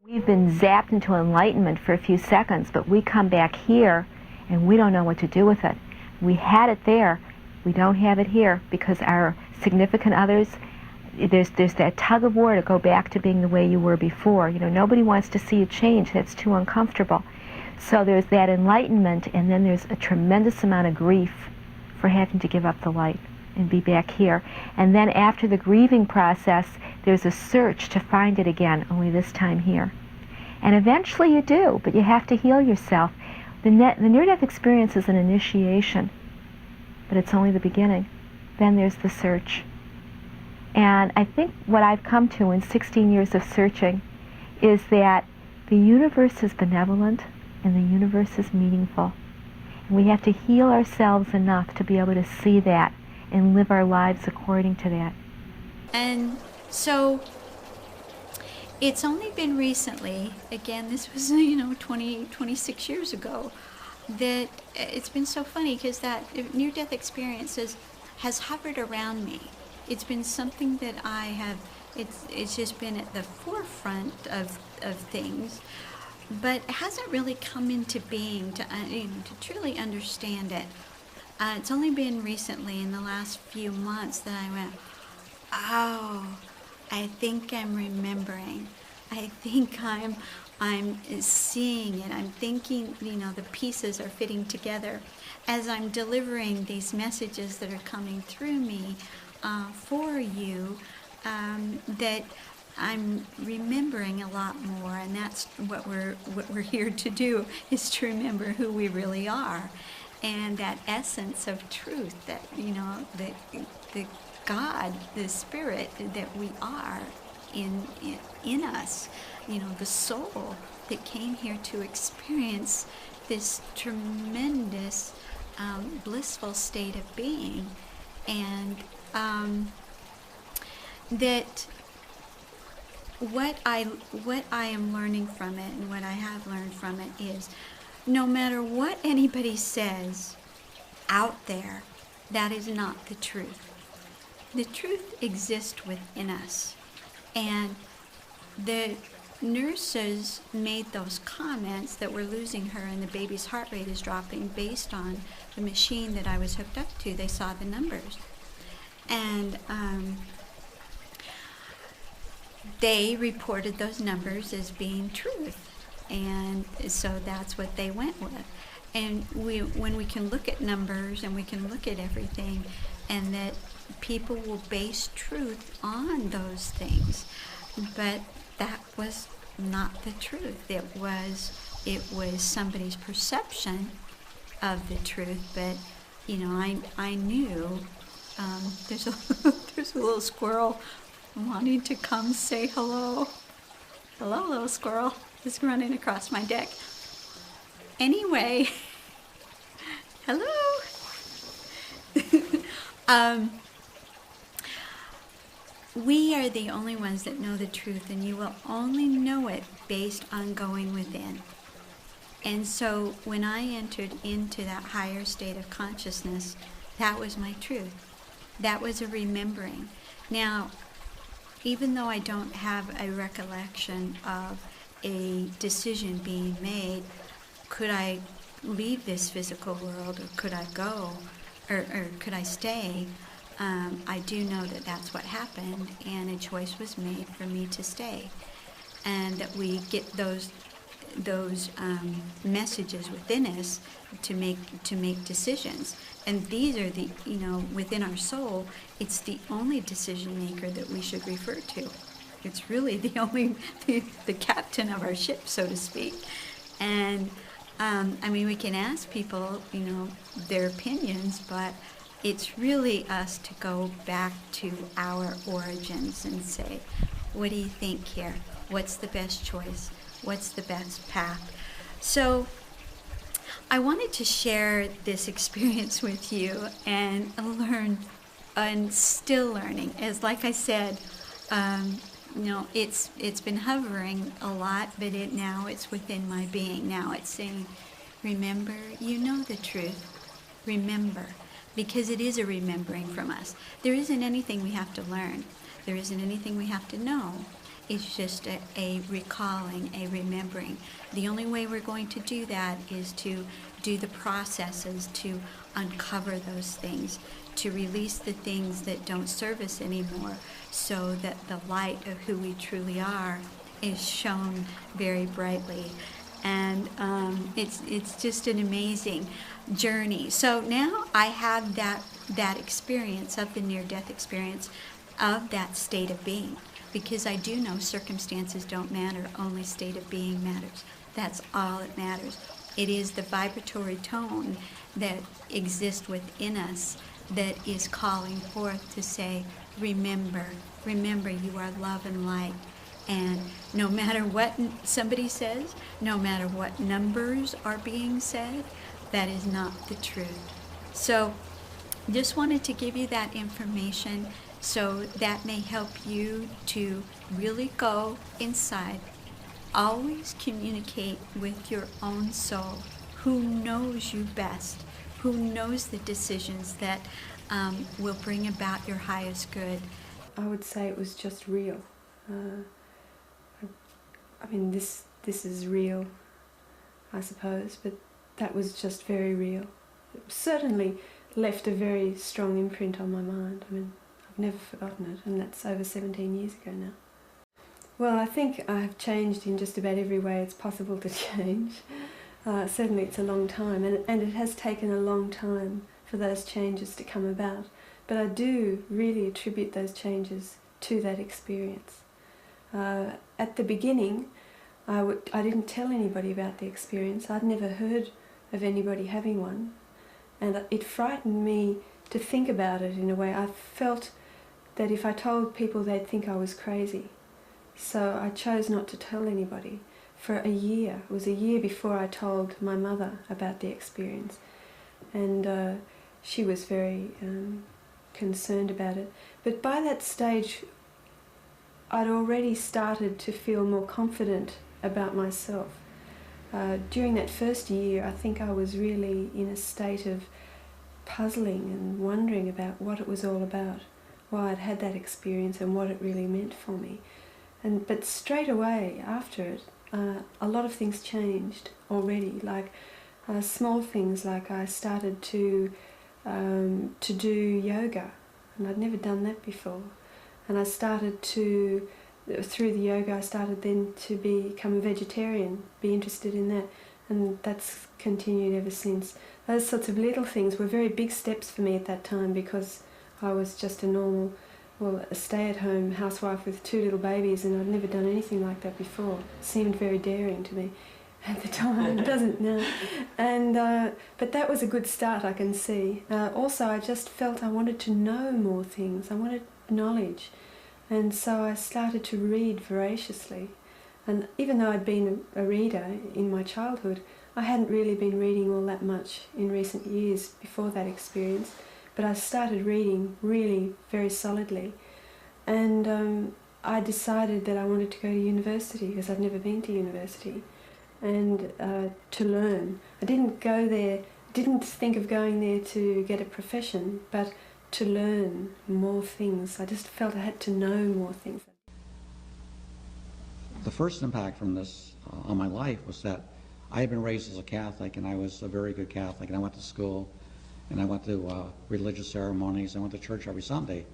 We've been zapped into enlightenment for a few seconds, but we come back here and we don't know what to do with it. We had it there, we don't have it here because our significant others, there's that tug of war to go back to being the way you were before. You know, nobody wants to see you change. That's too uncomfortable. So there's that enlightenment, and then there's a tremendous amount of grief for having to give up the light and be back here. And then after the grieving process, there's a search to find it again, only this time here. And eventually you do, but you have to heal yourself. The near-death experience is an initiation, but it's only the beginning. Then there's the search. And I think what I've come to in 16 years of searching is that the universe is benevolent and the universe is meaningful. And we have to heal ourselves enough to be able to see that and live our lives according to that. And so it's only been recently, again, this was, 26 years ago, that it's been so funny because that near-death experience has hovered around me. It's been something that I have, it's just been at the forefront of things, but it hasn't really come into being to truly understand it. It's only been recently in the last few months that I went, oh, I think I'm remembering. I think I'm seeing it. I'm thinking, the pieces are fitting together as I'm delivering these messages that are coming through me for you, that I'm remembering a lot more, and that's what we're here to do, is to remember who we really are, and that essence of truth that the God, the Spirit that we are in us, the soul that came here to experience this tremendous blissful state of being, and that what I am learning from it, and what I have learned from it, is no matter what anybody says out there, that is not the truth. The truth exists within us. And the nurses made those comments that we're losing her and the baby's heart rate is dropping based on the machine that I was hooked up to. They saw the numbers. And they reported those numbers as being truth. And so that's what they went with. And when we can look at numbers and we can look at everything, and that people will base truth on those things, but that was not the truth. It was somebody's perception of the truth. But I knew there's a little squirrel wanting to come say hello. Hello, little squirrel. It's running across my deck. Anyway, hello. We are the only ones that know the truth, and you will only know it based on going within. And so when I entered into that higher state of consciousness, that was my truth. That was a remembering. Now, even though I don't have a recollection of a decision being made, could I leave this physical world, or could I go, or could I stay? I do know that that's what happened, and a choice was made for me to stay, and that we get those messages within us to make decisions. And these are the, within our soul, it's the only decision maker that we should refer to. It's really the captain of our ship, so to speak. And we can ask people, their opinions, but it's really us to go back to our origins and say, what do you think here? What's the best choice? What's the best path? So I wanted to share this experience with you and learn, and still learning. As like I said, it's been hovering a lot, but now it's within my being. Now it's saying, remember, you know the truth. Remember, because it is a remembering from us. There isn't anything we have to learn. There isn't anything we have to know. It's just a recalling, a remembering. The only way we're going to do that is to do the processes to uncover those things, to release the things that don't serve us anymore, so that the light of who we truly are is shown very brightly. And it's just an amazing journey. So now I have that experience of the near-death experience, of that state of being, because I do know circumstances don't matter, only state of being matters. That's all that matters. It is the vibratory tone that exists within us that is calling forth to say, remember, remember you are love and light. And no matter what somebody says, no matter what numbers are being said, that is not the truth. So just wanted to give you that information so that may help you to really go inside. Always communicate with your own soul, who knows you best, who knows the decisions that will bring about your highest good. I would say it was just real. I mean, this is real, I suppose, but that was just very real. It certainly left a very strong imprint on my mind. I mean, I've never forgotten it, and that's over 17 years ago now. Well, I think I've changed in just about every way it's possible to change. Certainly it's a long time, and it has taken a long time for those changes to come about. But I do really attribute those changes to that experience. At the beginning, I didn't tell anybody about the experience. I'd never heard of anybody having one, and it frightened me to think about it in a way. I felt that if I told people, they'd think I was crazy. So I chose not to tell anybody for a year. It was a year before I told my mother about the experience, and she was very concerned about it. But by that stage, I'd already started to feel more confident about myself. During that first year, I think I was really in a state of puzzling and wondering about what it was all about, why I'd had that experience and what it really meant for me. But straight away after it, a lot of things changed already, like small things, like I started to do yoga, and I'd never done that before. And I started to, through the yoga, I started then to become a vegetarian, be interested in that, and that's continued ever since. Those sorts of little things were very big steps for me at that time, because I was just a normal, a stay-at-home housewife with 2 little babies, and I'd never done anything like that before. It seemed very daring to me at the time. It doesn't now. And but that was a good start, I can see. Also, I just felt I wanted to know more things. I wanted knowledge, and so I started to read voraciously. And even though I'd been a reader in my childhood, I hadn't really been reading all that much in recent years before that experience. But I started reading really very solidly, and I decided that I wanted to go to university, because I'd never been to university, and to learn. I didn't go there, didn't think of going there to get a profession, but to learn more things. I just felt I had to know more things. The first impact from this on my life was that I had been raised as a Catholic, and I was a very good Catholic, and I went to school, and I went to religious ceremonies. I went to church every Sunday.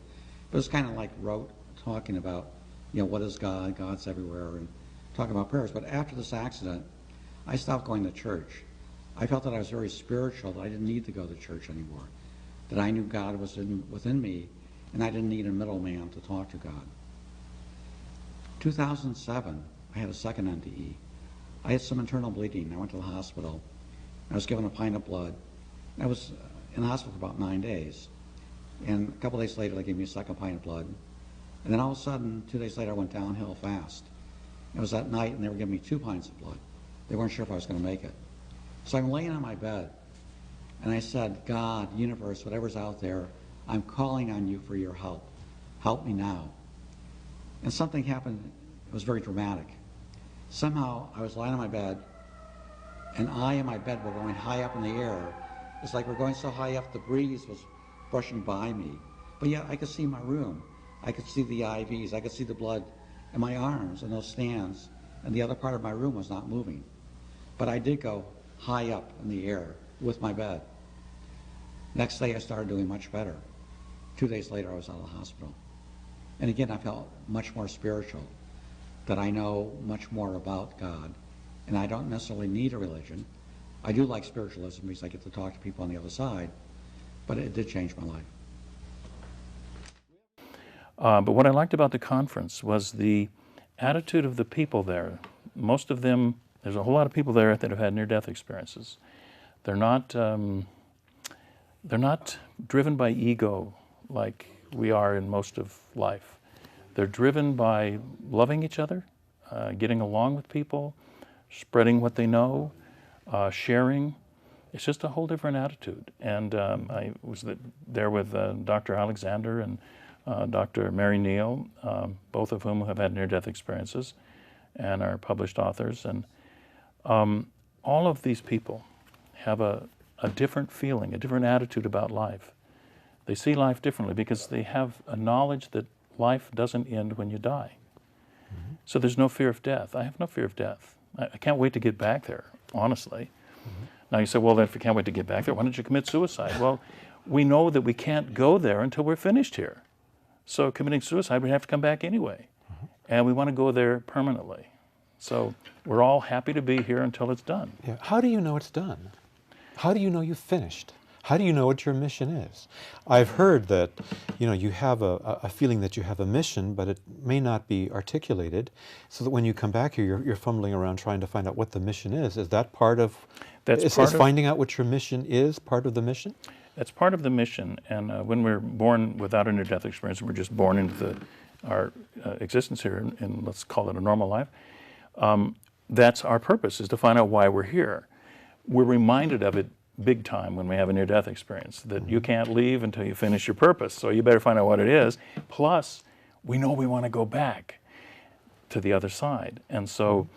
But it was kind of like rote, talking about, what is God? God's everywhere, and talking about prayers. But after this accident, I stopped going to church. I felt that I was very spiritual, that I didn't need to go to church anymore, that I knew God was within me, and I didn't need a middleman to talk to God. 2007, I had a second NDE. I had some internal bleeding. I went to the hospital. I was given a pint of blood. I was in the hospital for about 9 days. And a couple days later, they gave me a second pint of blood. And then all of a sudden, 2 days later, I went downhill fast. It was that night, and they were giving me 2 pints of blood. They weren't sure if I was going to make it. So I'm laying on my bed, and I said, God, universe, whatever's out there, I'm calling on you for your help. Help me now. And something happened. It was very dramatic. Somehow, I was lying on my bed, and I and my bed were going high up in the air. It's like we're going so high up, the breeze was brushing by me. But yet, I could see my room. I could see the IVs. I could see the blood and my arms and those stands, and the other part of my room was not moving. But I did go high up in the air with my bed. Next day I started doing much better. 2 days later I was out of the hospital. And again, I felt much more spiritual, that I know much more about God, and I don't necessarily need a religion. I do like spiritualism because I get to talk to people on the other side, but it did change my life. But what I liked about the conference was the attitude of the people there. Most of them, there's a whole lot of people there that have had near-death experiences. They're not driven by ego like we are in most of life. They're driven by loving each other, getting along with people, spreading what they know, sharing. It's just a whole different attitude. And I was there with Dr. Alexander and Dr. Mary Neal, both of whom have had near-death experiences and are published authors. And all of these people have a different feeling, a different attitude about life. They see life differently because they have a knowledge that life doesn't end when you die. Mm-hmm. So there's no fear of death. I have no fear of death. I can't wait to get back there, honestly. Mm-hmm. Now you say, well, then if you can't wait to get back there, why don't you commit suicide? Well, we know that we can't go there until we're finished here. So committing suicide, we have to come back anyway. Mm-hmm. And we want to go there permanently. So we're all happy to be here until it's done. Yeah. How do you know it's done? How do you know you've finished? How do you know what your mission is? I've heard that, you have a feeling that you have a mission, but it may not be articulated, so that when you come back here, you're fumbling around trying to find out what the mission is. Is that part of, is finding out what your mission is part of the mission? That's part of the mission, and when we're born without a near-death experience, we're just born into our existence here, and let's call it a normal life, that's our purpose, is to find out why we're here. We're reminded of it big time when we have a near-death experience, that you can't leave until you finish your purpose, so you better find out what it is. Plus, we know we want to go back to the other side, and so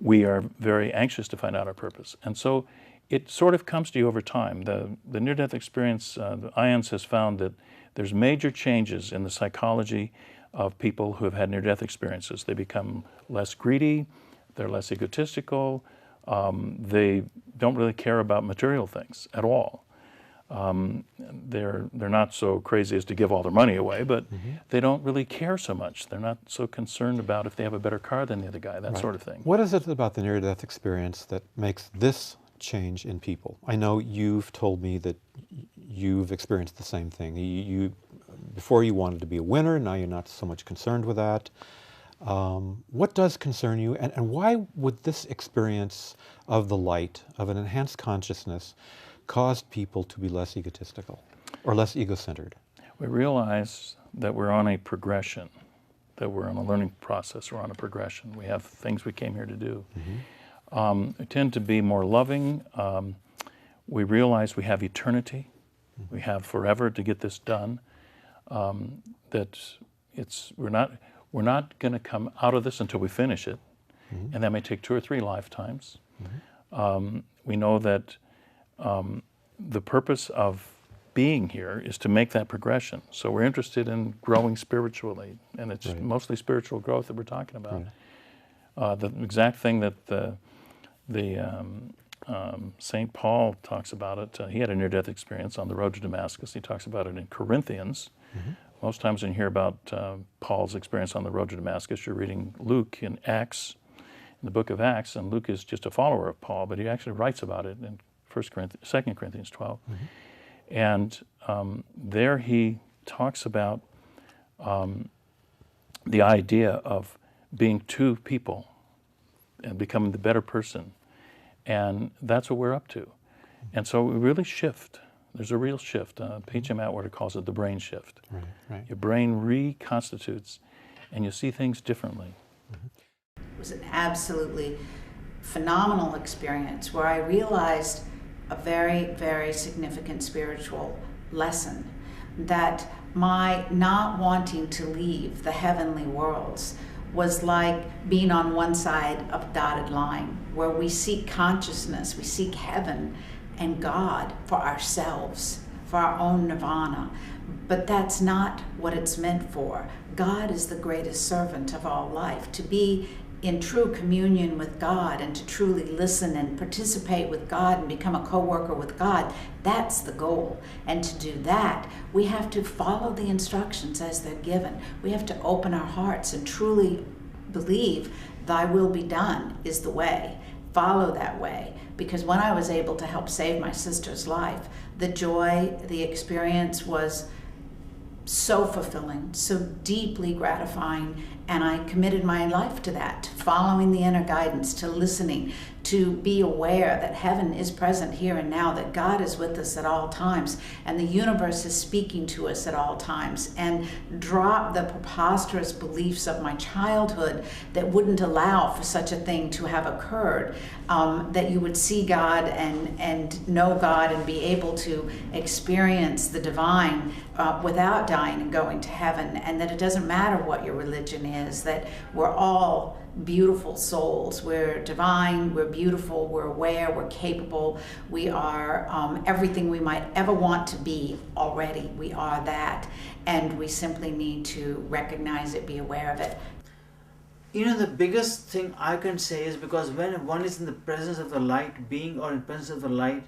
we are very anxious to find out our purpose. And so it sort of comes to you over time. The near-death experience, the IANS has found that there's major changes in the psychology of people who have had near-death experiences. They become less greedy, they're less egotistical, they don't really care about material things at all. They're not so crazy as to give all their money away, but they don't really care so much. They're not so concerned about if they have a better car than the other guy, that sort of thing. What is it about the near-death experience that makes this change in people? I know you've told me that you've experienced the same thing. Before you wanted to be a winner, now you're not so much concerned with that. What does concern you, and why would this experience of the light, of an enhanced consciousness, cause people to be less egotistical or less ego-centered? We realize that we're on a progression, that we're on a learning process, we're on a progression. We have things we came here to do. We tend to be more loving. We realize we have eternity. We have forever to get this done. That we're not going to come out of this until we finish it, and that may take 2 or 3 lifetimes. We know that the purpose of being here is to make that progression. So we're interested in growing spiritually, and it's mostly spiritual growth that we're talking about. The exact thing that St. Paul talks about it. He had a near-death experience on the road to Damascus. He talks about it in Corinthians. Most times when you hear about Paul's experience on the road to Damascus, you're reading Luke in Acts, in the book of Acts, and Luke is just a follower of Paul, but he actually writes about it in 2 Corinthians 12. And there he talks about the idea of being two people and becoming the better person. And that's what we're up to. And so we really shift. There's a real shift. P.J. Atwater calls it the brain shift. Your brain reconstitutes and you see things differently. It was an absolutely phenomenal experience where I realized a very, very significant spiritual lesson, that my not wanting to leave the heavenly worlds was like being on one side of a dotted line, where we seek consciousness, we seek heaven and God for ourselves, for our own nirvana. But that's not what it's meant for. God is the greatest servant of all life. To be in true communion with God and to truly listen and participate with God and become a co-worker with God, that's the goal. And to do that, we have to follow the instructions as they're given. We have to open our hearts and truly believe thy will be done is the way. Follow that way. Because when I was able to help save my sister's life, the joy, the experience was so fulfilling, so deeply gratifying, and I committed my life to that, to following the inner guidance, to listening, to be aware that heaven is present here and now, that God is with us at all times, and the universe is speaking to us at all times, and drop the preposterous beliefs of my childhood that wouldn't allow for such a thing to have occurred, that you would see God and know God and be able to experience the divine without dying and going to heaven, and that it doesn't matter what your religion is, that we're all beautiful souls. We're divine, we're beautiful, we're aware, we're capable, we are everything we might ever want to be already. We are that, and we simply need to recognize it, be aware of it. You know, the biggest thing I can say is because when one is in the presence of the light being or in presence of the light,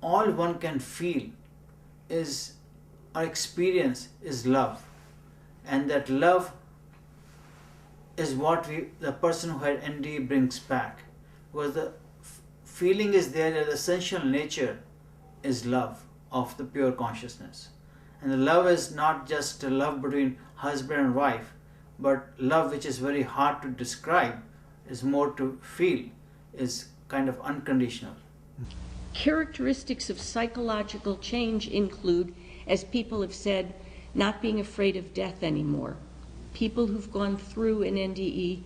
all one can feel is, or experience is love. And that love is what the person who had NDE brings back. Because the feeling is there that the essential nature is love of the pure consciousness. And the love is not just a love between husband and wife, but love which is very hard to describe, is more to feel, is kind of unconditional. Characteristics of psychological change include, as people have said, not being afraid of death anymore. People who've gone through an NDE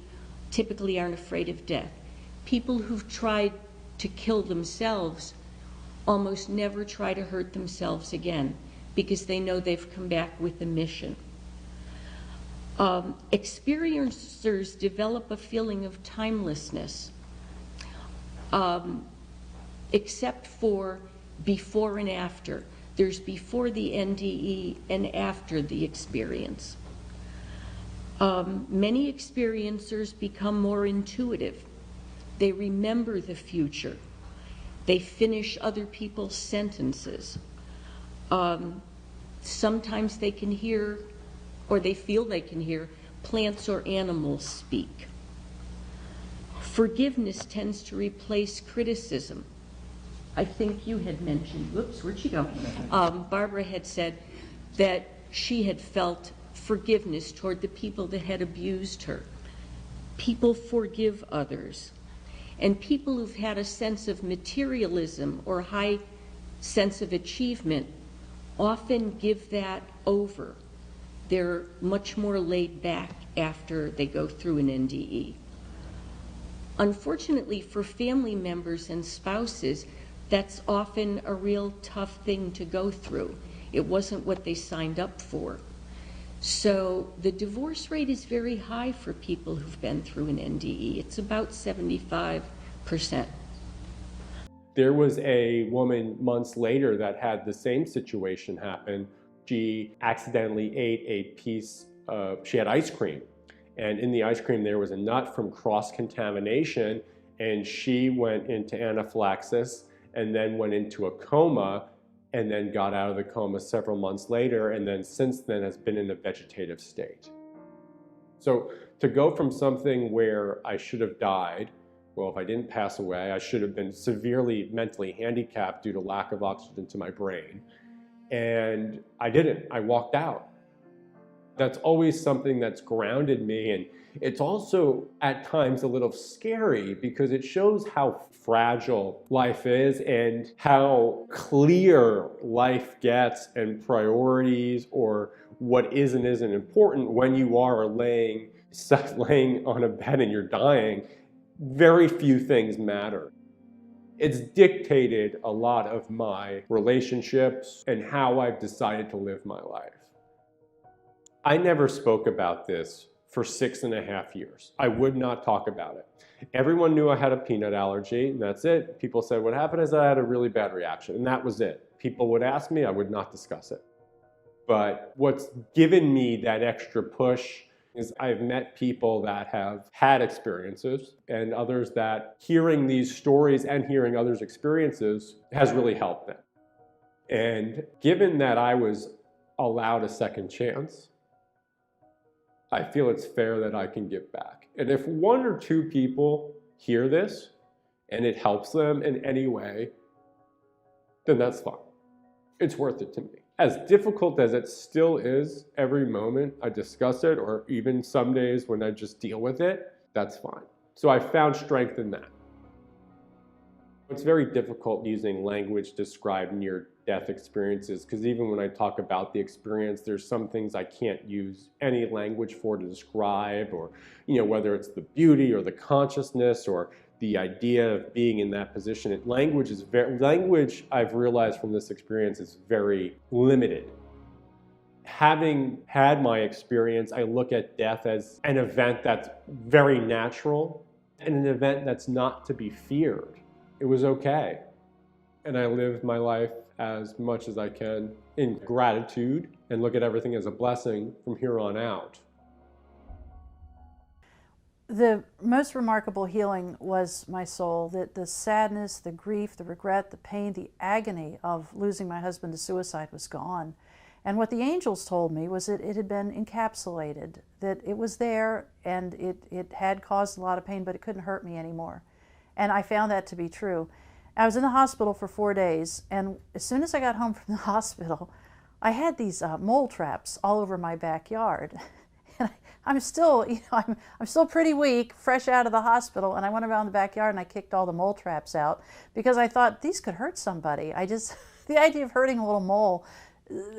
typically aren't afraid of death. People who've tried to kill themselves almost never try to hurt themselves again because they know they've come back with a mission. Experiencers develop a feeling of timelessness, except for before and after. There's before the NDE and after the experience. Many experiencers become more intuitive. They remember the future. They finish other people's sentences. Sometimes they can hear, or they feel they can hear, plants or animals speak. Forgiveness tends to replace criticism. I think you had mentioned, whoops, where'd she go? Barbara had said that she had felt forgiveness toward the people that had abused her. People forgive others. And people who've had a sense of materialism or high sense of achievement often give that over. They're much more laid back after they go through an NDE. Unfortunately, for family members and spouses, that's often a real tough thing to go through. It wasn't what they signed up for. So the divorce rate is very high for people who've been through an NDE. It's about 75%. There was a woman months later that had the same situation happen. She accidentally ate a piece of, she had ice cream, and in the ice cream there was a nut from cross-contamination, and she went into anaphylaxis and then went into a coma, and then got out of the coma several months later, and then since then has been in a vegetative state. So to go from something where I should have died, well, if I didn't pass away, I should have been severely mentally handicapped due to lack of oxygen to my brain, and I didn't. I walked out. That's always something that's grounded me, and it's also at times a little scary because it shows how fragile life is and how clear life gets and priorities or what is and isn't important when you are laying on a bed and you're dying. Very few things matter. It's dictated a lot of my relationships and how I've decided to live my life. I never spoke about this for 6.5 years. I would not talk about it. Everyone knew I had a peanut allergy, and that's it. People said what happened is I had a really bad reaction, and that was it. people would ask me, I would not discuss it. But what's given me that extra push is I've met people that have had experiences and others that hearing these stories and hearing others' experiences has really helped them. And given that I was allowed a second chance, I feel it's fair that I can give back. And if one or two people hear this and it helps them in any way, then that's fine. It's worth it to me. As difficult as it still is, every moment I discuss it, or even some days when I just deal with it, that's fine. So I found strength in that. It's very difficult using language to describe near-death experiences, because even when I talk about the experience, there's some things I can't use any language for to describe, or whether it's the beauty or the consciousness or the idea of being in that position. Language, I've realized from this experience, is very limited. Having had my experience, I look at death as an event that's very natural and an event that's not to be feared. It was okay. And I lived my life as much as I can in gratitude and look at everything as a blessing from here on out. The most remarkable healing was my soul. That the sadness, the grief, the regret, the pain, the agony of losing my husband to suicide was gone. And what the angels told me was that it had been encapsulated, that it was there and it had caused a lot of pain, but it couldn't hurt me anymore. And I found that to be true. I was in the hospital for 4 days, and as soon as I got home from the hospital, I had these mole traps all over my backyard. I'm still, I'm still pretty weak, fresh out of the hospital, and I went around the backyard and I kicked all the mole traps out because I thought these could hurt somebody. The idea of hurting a little mole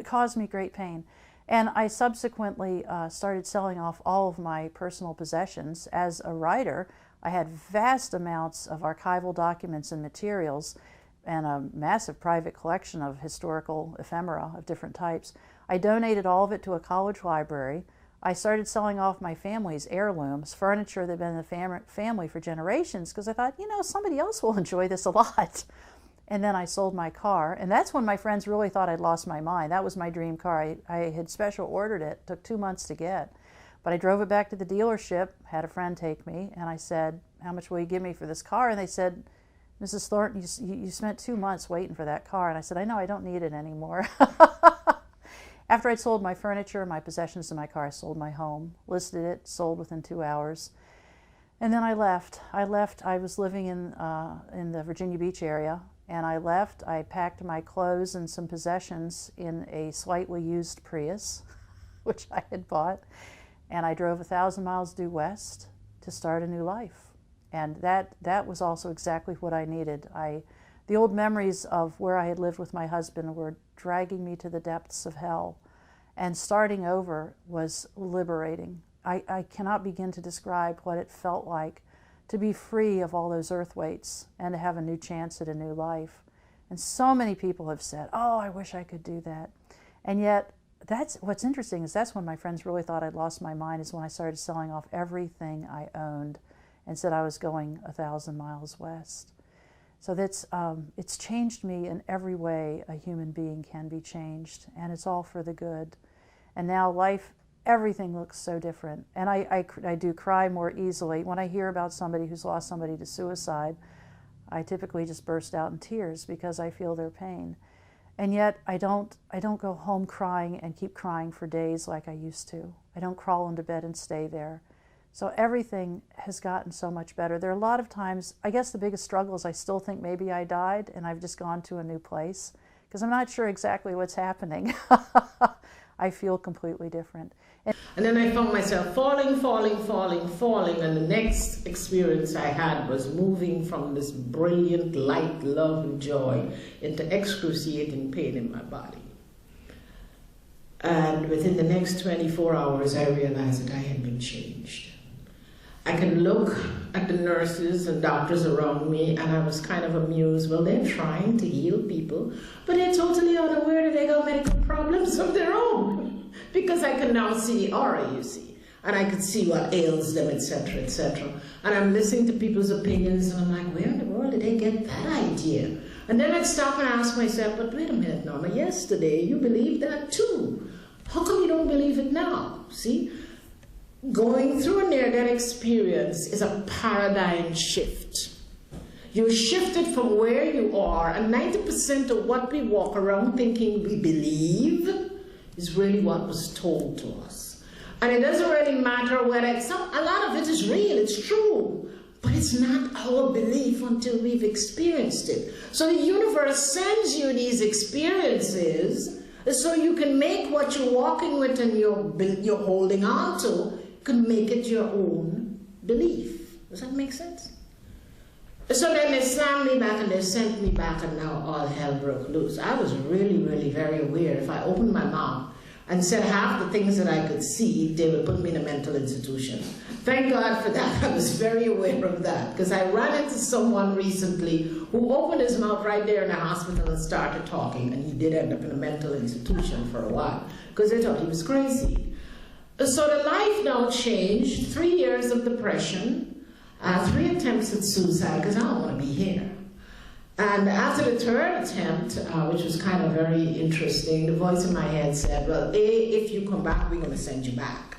caused me great pain. And I subsequently started selling off all of my personal possessions. As a writer, I had vast amounts of archival documents and materials and a massive private collection of historical ephemera of different types. I donated all of it to a college library. I started selling off my family's heirlooms, furniture that had been in the family for generations, because I thought, somebody else will enjoy this a lot. And then I sold my car, and that's when my friends really thought I'd lost my mind. That was my dream car. I had special ordered it. It took 2 months to get. But I drove it back to the dealership, had a friend take me, and I said, how much will you give me for this car? And they said, Mrs. Thornton, you spent 2 months waiting for that car. And I said, I know, I don't need it anymore. After I'd sold my furniture, my possessions in my car, I sold my home, listed it, sold within 2 hours. And then I left. I was living in the Virginia Beach area, and I left. I packed my clothes and some possessions in a slightly used Prius, which I had bought, and I drove 1,000 miles due west to start a new life. And that was also exactly what I needed. The old memories of where I had lived with my husband were dragging me to the depths of hell, and starting over was liberating. I cannot begin to describe what it felt like to be free of all those earth weights and to have a new chance at a new life. And so many people have said, oh, I wish I could do that. And yet, that's what's interesting, is that's when my friends really thought I'd lost my mind, is when I started selling off everything I owned and said I was going 1,000 miles west. So it's changed me in every way a human being can be changed, and it's all for the good. And now life, everything looks so different. And I do cry more easily. When I hear about somebody who's lost somebody to suicide, I typically just burst out in tears because I feel their pain. And yet I don't go home crying and keep crying for days like I used to. I don't crawl into bed and stay there. So everything has gotten so much better. There are a lot of times, I guess the biggest struggle is I still think maybe I died and I've just gone to a new place, because I'm not sure exactly what's happening. I feel completely different. And then I found myself falling, and the next experience I had was moving from this brilliant light, love, and joy into excruciating pain in my body. And within the next 24 hours, I realized that I had been changed. I could look at the nurses and doctors around me, and I was kind of amused. Well, they're trying to heal people, but they're totally unaware that they got medical problems of their own. Because I can now see the aura, you see, and I could see what ails them, etc., etc. And I'm listening to people's opinions, and I'm like, where in the world did they get that idea? And then I'd stop and ask myself, but wait a minute, Norma, yesterday you believed that too. How come you don't believe it now? See? Going through a near-death experience is a paradigm shift. You shifted from where you are, and 90% of what we walk around thinking we believe is really what was told to us. And it doesn't really matter whether a lot of it is real, it's true, but it's not our belief until we've experienced it. So the universe sends you these experiences so you can make what you're walking with and you're holding on to, you can make it your own belief. Does that make sense? So then they slammed me back and they sent me back, and now all hell broke loose. I was really, really very aware. If I opened my mouth and said half the things that I could see, they would put me in a mental institution. Thank God for that. I was very aware of that, because I ran into someone recently who opened his mouth right there in the hospital and started talking, and he did end up in a mental institution for a while, because they thought he was crazy. So the life now changed, 3 years of depression, 3 attempts at suicide, because I don't want to be here. And after the third attempt, which was kind of very interesting, the voice in my head said, well, if you come back, we're going to send you back.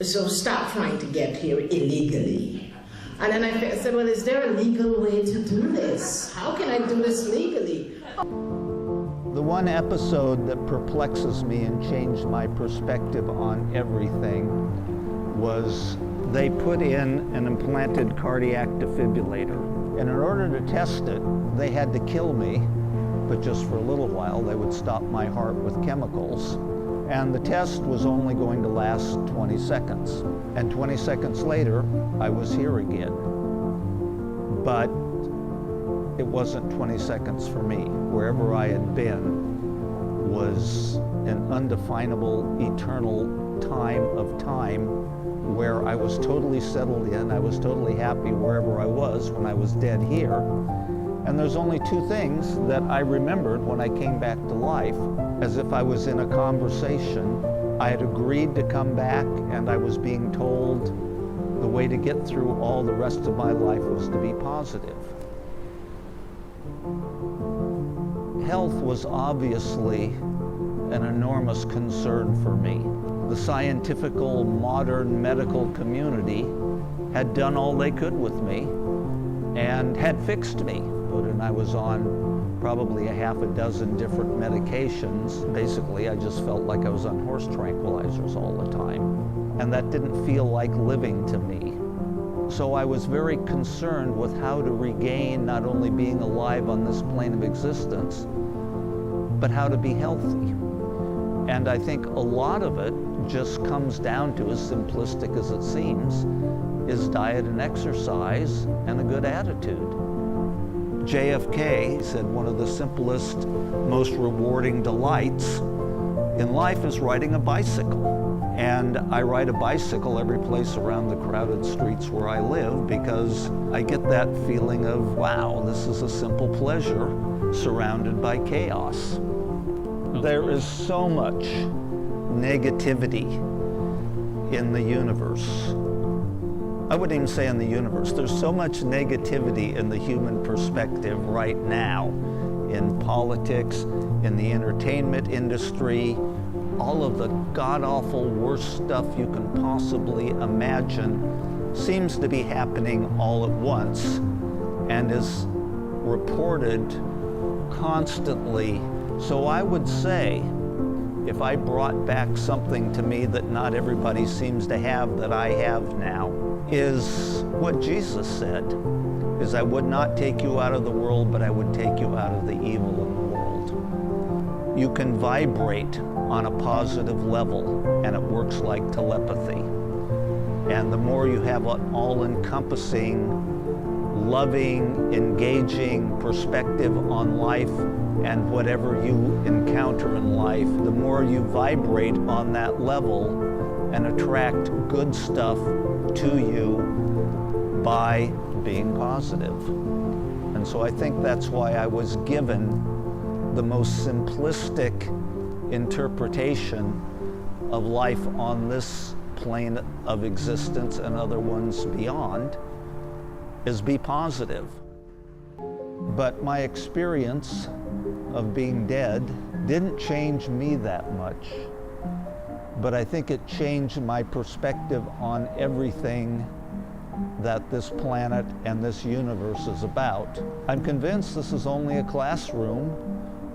So stop trying to get here illegally. And then I said, well, is there a legal way to do this? How can I do this legally? The one episode that perplexes me and changed my perspective on everything was they put in an implanted cardiac defibrillator. And in order to test it, they had to kill me, but just for a little while they would stop my heart with chemicals. And the test was only going to last 20 seconds. And 20 seconds later, I was here again. But it wasn't 20 seconds for me. Wherever I had been was an undefinable, eternal time where I was totally settled in, I was totally happy wherever I was when I was dead here. And there's only 2 things that I remembered when I came back to life, as if I was in a conversation. I had agreed to come back, and I was being told the way to get through all the rest of my life was to be positive. Health was obviously an enormous concern for me. The scientifical, modern medical community had done all they could with me and had fixed me. And I was on probably a half a dozen different medications. Basically, I just felt like I was on horse tranquilizers all the time. And that didn't feel like living to me. So I was very concerned with how to regain not only being alive on this plane of existence, but how to be healthy. And I think a lot of it just comes down to, as simplistic as it seems, is diet and exercise and a good attitude. JFK said one of the simplest, most rewarding delights in life is riding a bicycle. And I ride a bicycle every place around the crowded streets where I live because I get that feeling of, wow, this is a simple pleasure surrounded by chaos. There is so much negativity in the universe. I wouldn't even say in the universe. There's so much negativity in the human perspective right now, in politics, in the entertainment industry, all of the god-awful worst stuff you can possibly imagine seems to be happening all at once and is reported constantly. So I would say, if I brought back something to me that not everybody seems to have that I have now, is what Jesus said, is I would not take you out of the world, but I would take you out of the evil in the world. You can vibrate on a positive level, and it works like telepathy. And the more you have an all-encompassing, loving, engaging perspective on life and whatever you encounter in life, the more you vibrate on that level and attract good stuff to you by being positive. And so I think that's why I was given the most simplistic interpretation of life on this plane of existence and other ones beyond, is be positive. But my experience of being dead didn't change me that much. But I think it changed my perspective on everything that this planet and this universe is about. I'm convinced this is only a classroom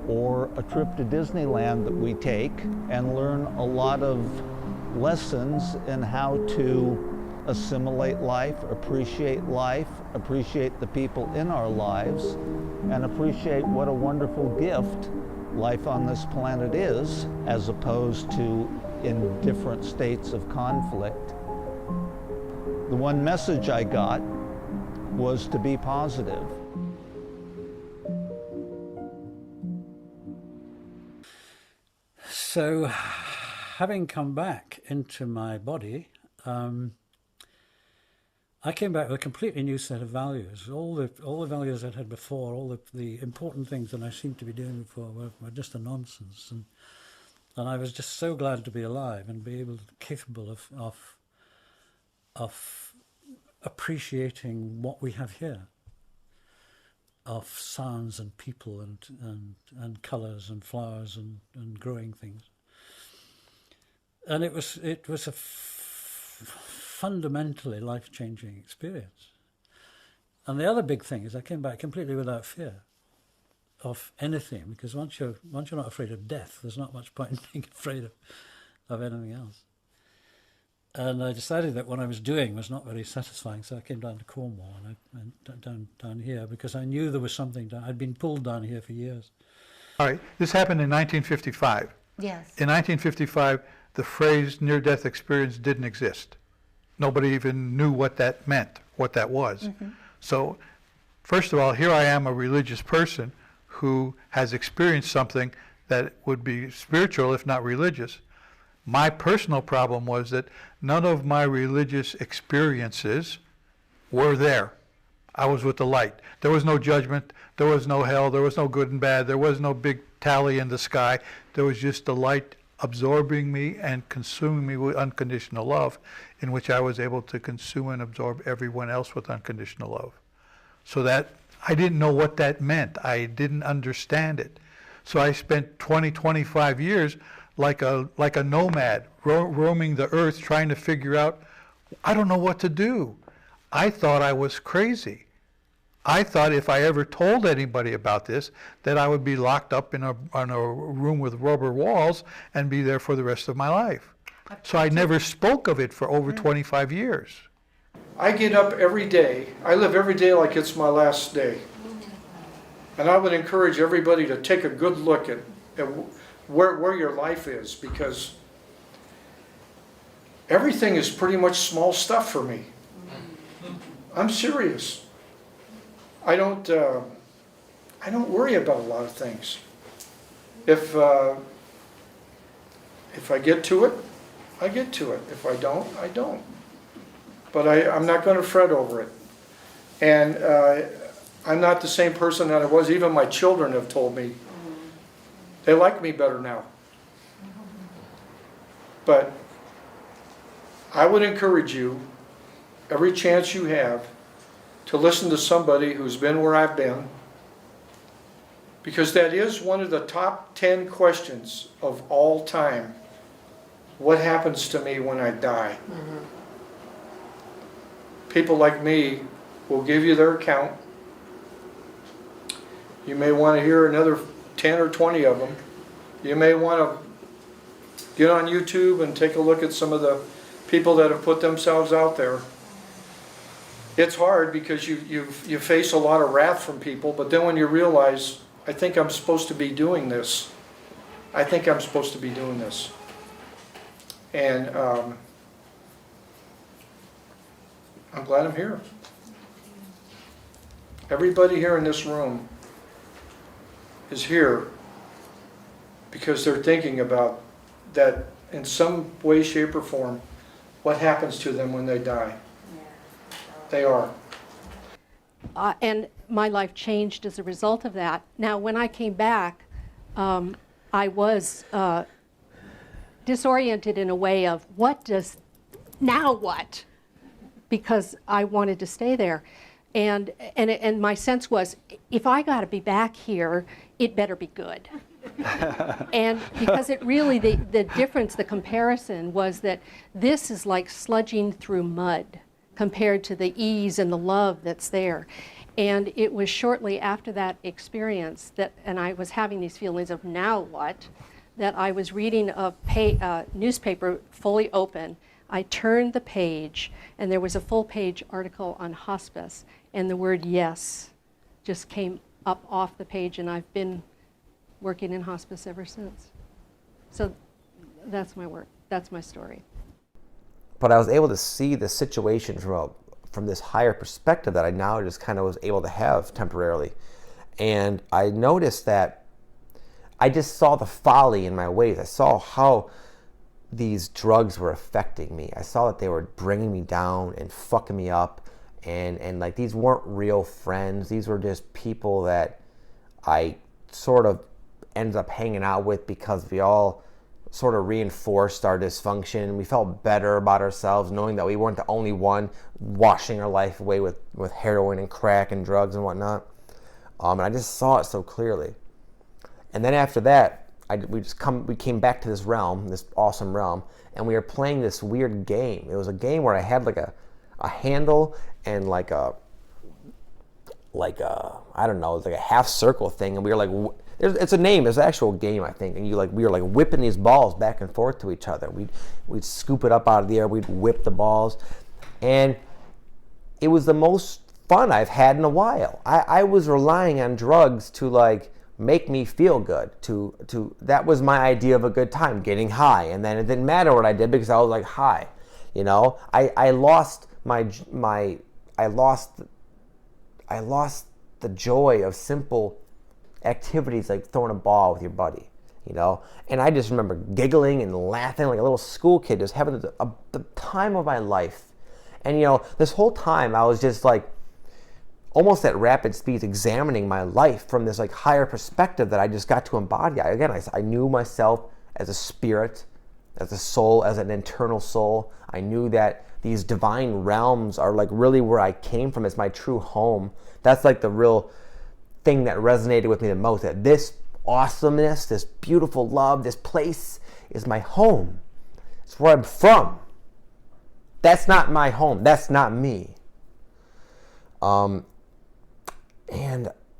or a trip to Disneyland that we take and learn a lot of lessons in how to assimilate life, appreciate the people in our lives, and appreciate what a wonderful gift life on this planet is, as opposed to in different states of conflict. The one message I got was to be positive. So, having come back into my body, I came back with a completely new set of values. All the values I'd had before, all the important things that I seemed to be doing before were just a nonsense. And I was just so glad to be alive and be capable of appreciating what we have here, of sounds and people and colours and flowers and growing things. And it was a fundamentally life-changing experience. And the other big thing is I came back completely without fear of anything, because once you're not afraid of death, there's not much point in being afraid of anything else. And I decided that what I was doing was not very satisfying, so I came down to Cornwall and I went down here because I knew there was something down. I'd been pulled down here for years. All right, this happened in 1955. Yes. In 1955, the phrase near-death experience didn't exist. Nobody even knew what that meant, what that was. Mm-hmm. So, first of all, here I am, a religious person who has experienced something that would be spiritual, if not religious. My personal problem was that none of my religious experiences were there. I was with the light. There was no judgment, there was no hell, there was no good and bad, there was no big tally in the sky. There was just the light absorbing me and consuming me with unconditional love, in which I was able to consume and absorb everyone else with unconditional love. So that I didn't know what that meant. I didn't understand it. So I spent 25 years like a nomad, roaming the earth, trying to figure out, I don't know what to do. I thought I was crazy. I thought if I ever told anybody about this, that I would be locked up in a room with rubber walls and be there for the rest of my life. So I never spoke of it for over 25 years. I get up every day. I live every day like it's my last day. And I would encourage everybody to take a good look at where your life is, because everything is pretty much small stuff for me. I'm serious. I don't worry about a lot of things. If I get to it, I get to it. If I don't, I don't. But I'm not going to fret over it. And I'm not the same person that I was. Even my children have told me they like me better now. But I would encourage you, every chance you have, to listen to somebody who's been where I've been, because that is one of the top 10 questions of all time. What happens to me when I die? Mm-hmm. People like me will give you their account. You may want to hear another 10 or 20 of them. You may want to get on YouTube and take a look at some of the people that have put themselves out there. It's hard because you face a lot of wrath from people, but then when you realize, I think I'm supposed to be doing this. I think I'm supposed to be doing this. And I'm glad I'm here. Everybody here in this room is here because they're thinking about that in some way, shape, or form, what happens to them when they die. They are. And my life changed as a result of that. Now, when I came back, I was disoriented in a way of now what? Because I wanted to stay there. And my sense was, if I got to be back here, it better be good. And because it really, the difference, the comparison was that this is like sludging through mud compared to the ease and the love that's there. And it was shortly after that experience that, and I was having these feelings of now what, that I was reading a newspaper fully open. I turned the page, and there was a full-page article on hospice, and the word yes just came up off the page, and I've been working in hospice ever since. So that's my work. That's my story. But I was able to see the situation from this higher perspective that I now just kind of was able to have temporarily. And I noticed that I just saw the folly in my ways. I saw how these drugs were affecting me. I saw that they were bringing me down and fucking me up. And like, these weren't real friends. These were just people that I sort of ended up hanging out with because we all sort of reinforced our dysfunction. We felt better about ourselves knowing that we weren't the only one washing our life away with heroin and crack and drugs and whatnot. And I just saw it so clearly. And then after that, we came back to this realm, this awesome realm, and we were playing this weird game. It was a game where I had like a handle and like a I don't know, it was like a half circle thing, and we were like, it's a name, it's an actual game, I think, and we were like whipping these balls back and forth to each other. We'd scoop it up out of the air, we'd whip the balls, and it was the most fun I've had in a while. I was relying on drugs to like make me feel good. That was my idea of a good time, getting high, and then it didn't matter what I did because I was like high, you know. I lost the joy of simple activities like throwing a ball with your buddy, you know. And I just remember giggling and laughing like a little school kid, just having the time of my life. And you know, this whole time I was just like almost at rapid speed examining my life from this like higher perspective that I just got to embody. I knew myself as a spirit, as a soul, as an internal soul. I knew that these divine realms are like really where I came from, as my true home. That's like the real thing that resonated with me the most, that this awesomeness, this beautiful love, this place is my home. It's where I'm from. That's not my home. That's not me. And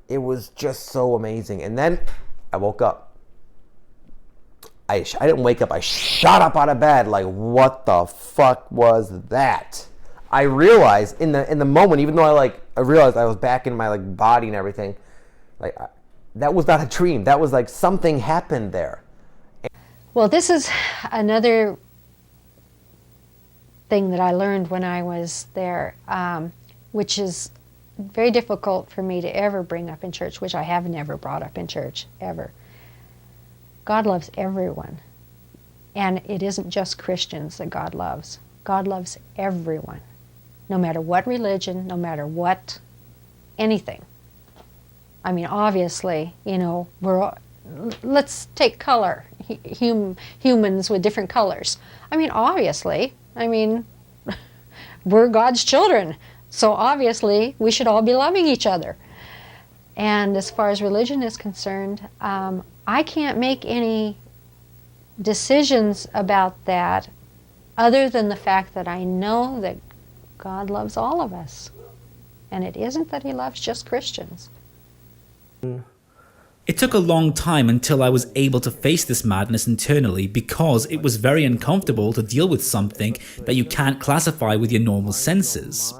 it was just so amazing. And then I woke up. I didn't wake up. I shot up out of bed like, what the fuck was that? I realized in the moment, even though I realized I was back in my like body and everything, like that was not a dream. That was like something happened there. Well, this is another thing that I learned when I was there, which is very difficult for me to ever bring up in church, which I have never brought up in church, ever. God loves everyone. And it isn't just Christians that God loves. God loves everyone, no matter what religion, no matter what, anything. I mean, obviously, you know, let's take color, humans with different colors. I mean, obviously, we're God's children, so obviously we should all be loving each other. And as far as religion is concerned, I can't make any decisions about that other than the fact that I know that God loves all of us. And it isn't that he loves just Christians. It took a long time until I was able to face this madness internally, because it was very uncomfortable to deal with something that you can't classify with your normal senses.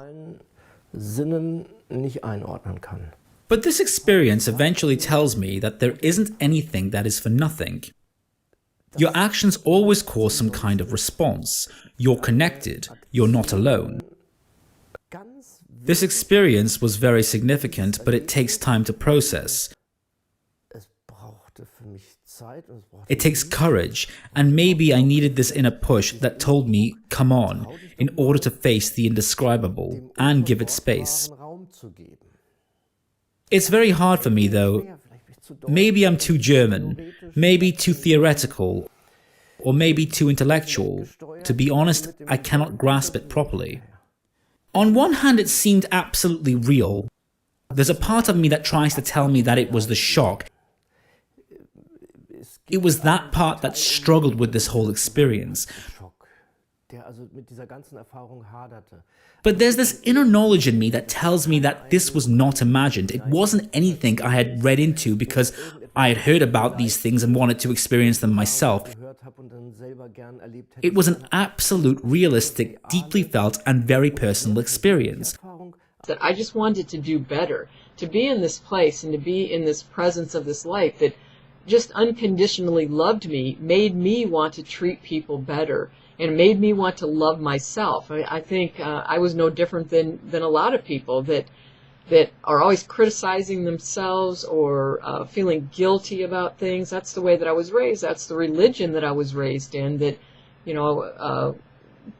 But this experience eventually tells me that there isn't anything that is for nothing. Your actions always cause some kind of response. You're connected. You're not alone. This experience was very significant, but it takes time to process. It takes courage, and maybe I needed this inner push that told me, come on, in order to face the indescribable and give it space. It's very hard for me, though. Maybe I'm too German, maybe too theoretical, or maybe too intellectual. To be honest, I cannot grasp it properly. On one hand, it seemed absolutely real. There's a part of me that tries to tell me that it was the shock. It was that part that struggled with this whole experience. But there's this inner knowledge in me that tells me that this was not imagined. It wasn't anything I had read into because I had heard about these things and wanted to experience them myself. It was an absolute, realistic, deeply felt, and very personal experience. That I just wanted to do better, to be in this place and to be in this presence of this light that just unconditionally loved me, made me want to treat people better, and made me want to love myself. I think I was no different than a lot of people that are always criticizing themselves or feeling guilty about things. That's the way that I was raised. That's the religion that I was raised in, that, you know,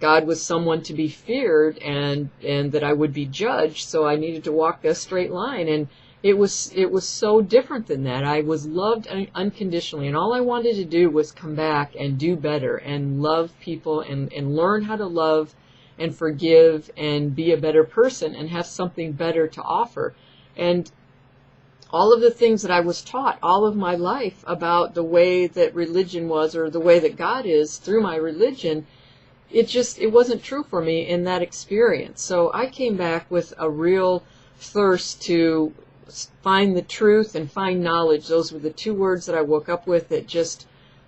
God was someone to be feared and that I would be judged, so I needed to walk a straight line. And it was so different than that. I was loved unconditionally, and all I wanted to do was come back and do better and love people and learn how to love and forgive and be a better person and have something better to offer. And all of the things that I was taught all of my life about the way that religion was, or the way that God is through my religion, it wasn't true for me in that experience. So I came back with a real thirst to find the truth and find knowledge. Those were the two words that I woke up with that just,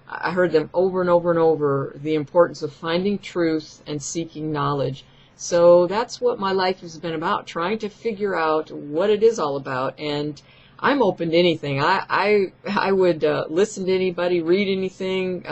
I heard them over and over and over, the importance of finding truth and seeking knowledge. So that's what my life has been about, trying to figure out what it is all about. And I'm open to anything. I would listen to anybody, read anything.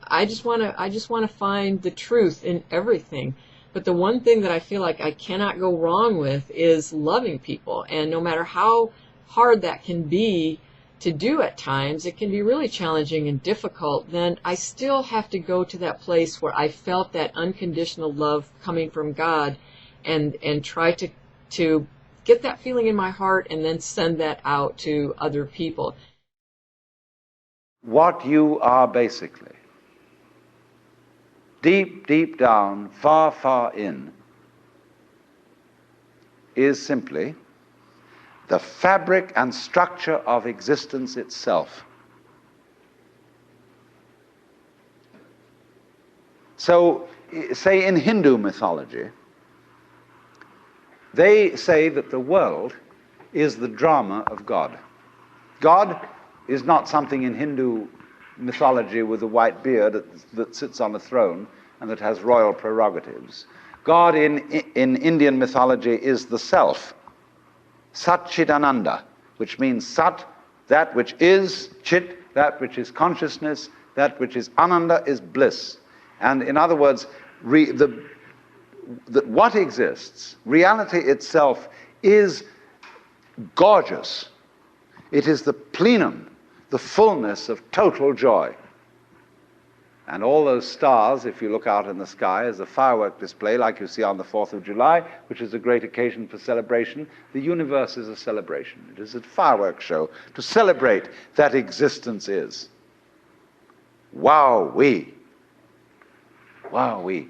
I just want to find the truth in everything. But the one thing that I feel like I cannot go wrong with is loving people. And no matter how hard that can be to do at times, it can be really challenging and difficult, then I still have to go to that place where I felt that unconditional love coming from God and try to get that feeling in my heart and then send that out to other people. What you are basically, deep, deep down, far, far in, is simply the fabric and structure of existence itself. So, say in Hindu mythology, they say that the world is the drama of God. God is not something in Hindu mythology with a white beard that sits on a throne and that has royal prerogatives. God in Indian mythology is the self, Satchidananda, which means Sat, that which is, Chit, that which is consciousness, that which is Ananda is bliss. And in other words, what exists, reality itself, is gorgeous. It is the plenum, the fullness of total joy. And all those stars, if you look out in the sky, as a firework display like you see on the 4th of July, which is a great occasion for celebration, the universe is a celebration. It is a fireworks show to celebrate that existence is. Wowee. Wowee.